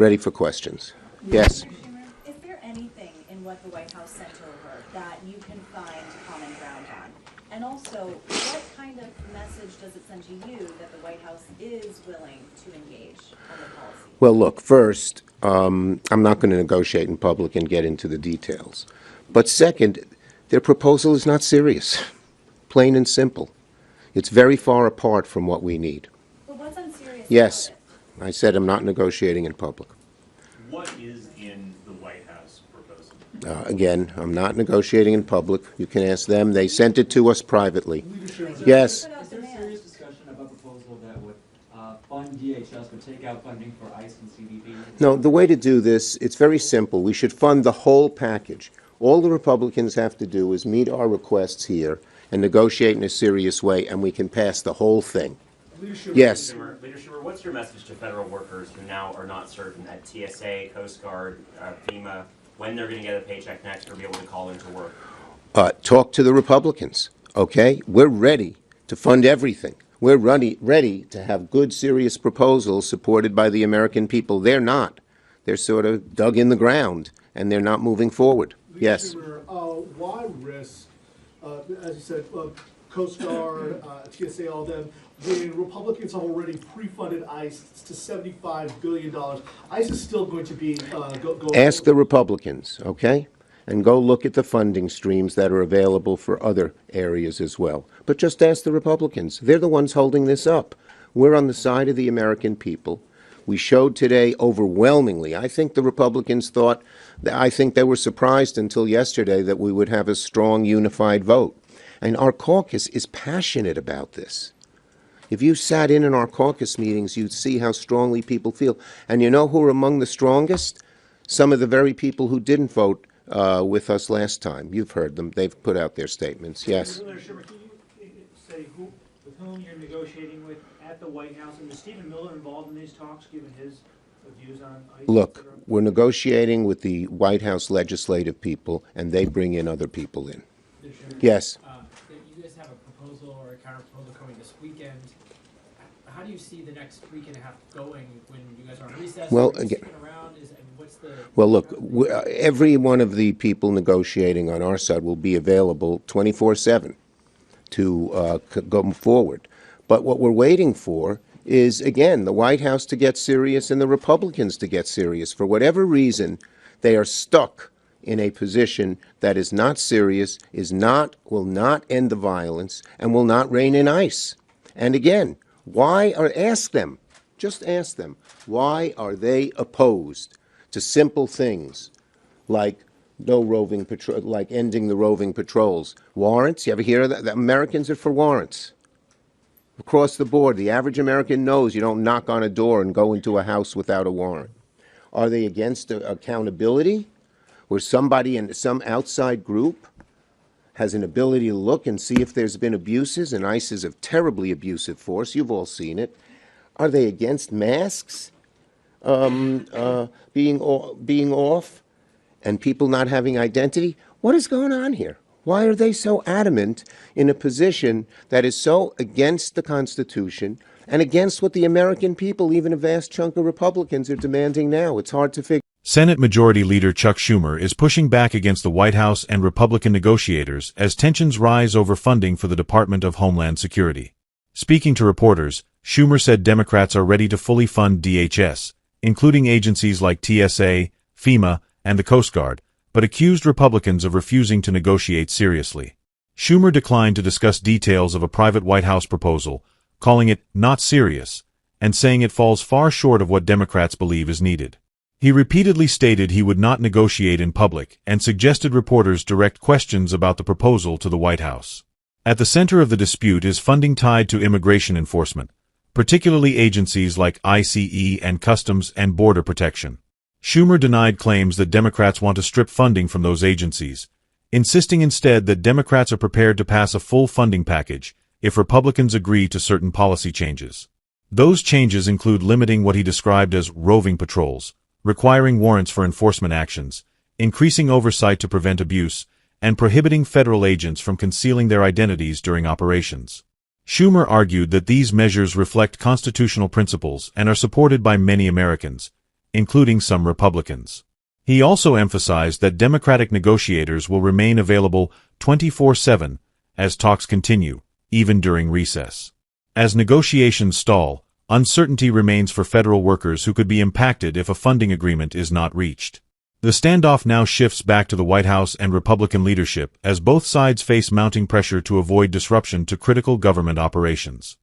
ready for questions. Yes? Schumer, is there anything in what the White House sent over that you can find common ground on? And also, what kind of message does it send to you that the White House is willing to engage on the policy? Well, look, first, I'm not going to negotiate in public and get into the details. But second, their proposal is not serious, plain and simple. It's very far apart from what we need. But what's unserious Yes, about it? I said I'm not negotiating in public. What is in the White House proposal? Again, I'm not negotiating in public. You can ask them. They sent it to us privately. Yes. Put out Is there demand. serious discussion about a proposal that would fund DHS, would take out funding for ICE and CBP? No, the way to do this, it's very simple. We should fund the whole package. All the Republicans have to do is meet our requests here and negotiate in a serious way, and we can pass the whole thing. Yes. Leader Schumer, what's your message to federal workers who now are not certain at TSA, Coast Guard, FEMA, when they're going to get a paycheck next or be able to call into work? Talk to the Republicans, okay? We're ready to fund everything. We're ready to have good, serious proposals supported by the American people. They're not. They're sort of dug in the ground, and they're not moving forward. Yes. Schumer, why risk, as you said, Coast Guard, TSA, all them, when Republicans have already pre-funded ICE to $75 billion? ICE is still going to be going. Ask the Republicans, okay? And go look at the funding streams that are available for other areas as well. But just ask the Republicans. They're the ones holding this up. We're on the side of the American people. We showed today overwhelmingly. I think the Republicans thought, I think they were surprised until yesterday that we would have a strong, unified vote. And our caucus is passionate about this. If you sat in our caucus meetings, you'd see how strongly people feel. And you know who are among the strongest? Some of the very people who didn't vote with us last time. You've heard them. They've put out their statements. Yes. Senator Schumer, can you say with whom you're negotiating with at the White House? And is Stephen Miller involved in these talks, given his views on ICE? Look, we're negotiating with the White House legislative people, and they bring in other people in. Yes. You guys have a proposal or a counter proposal coming this weekend. How do you see the next week and a half going when you guys are on recess? Well, are you again, sticking around? What's the? Well, look, every one of the people negotiating on our side will be available 24/7 to go forward. But what we're waiting for is, again, the White House to get serious and the Republicans to get serious. For whatever reason, they are stuck in a position that is not serious, will not end the violence, and will not rein in ICE. And again, ask them, just ask them, why are they opposed to simple things like no roving patrol, like ending the roving patrols? Warrants, you ever hear of that? The Americans are for warrants. Across the board, the average American knows you don't knock on a door and go into a house without a warrant. Are they against accountability, where somebody in some outside group has an ability to look and see if there's been abuses, and ICE is a terribly abusive force. You've all seen it. Are they against masks being off and people not having identity? What is going on here? Why are they so adamant in a position that is so against the Constitution and against what the American people, even a vast chunk of Republicans, are demanding now? It's hard to figure. Senate Majority Leader Chuck Schumer is pushing back against the White House and Republican negotiators as tensions rise over funding for the Department of Homeland Security. Speaking to reporters, Schumer said Democrats are ready to fully fund DHS, including agencies like TSA, FEMA, and the Coast Guard, but accused Republicans of refusing to negotiate seriously. Schumer declined to discuss details of a private White House proposal, calling it not serious, and saying it falls far short of what Democrats believe is needed. He repeatedly stated he would not negotiate in public and suggested reporters direct questions about the proposal to the White House. At the center of the dispute is funding tied to immigration enforcement, particularly agencies like ICE and Customs and Border Protection. Schumer denied claims that Democrats want to strip funding from those agencies, insisting instead that Democrats are prepared to pass a full funding package if Republicans agree to certain policy changes. Those changes include limiting what he described as roving patrols, requiring warrants for enforcement actions, increasing oversight to prevent abuse, and prohibiting federal agents from concealing their identities during operations. Schumer argued that these measures reflect constitutional principles and are supported by many Americans, including some Republicans. He also emphasized that Democratic negotiators will remain available 24/7 as talks continue, even during recess. As negotiations stall, uncertainty remains for federal workers who could be impacted if a funding agreement is not reached. The standoff now shifts back to the White House and Republican leadership as both sides face mounting pressure to avoid disruption to critical government operations.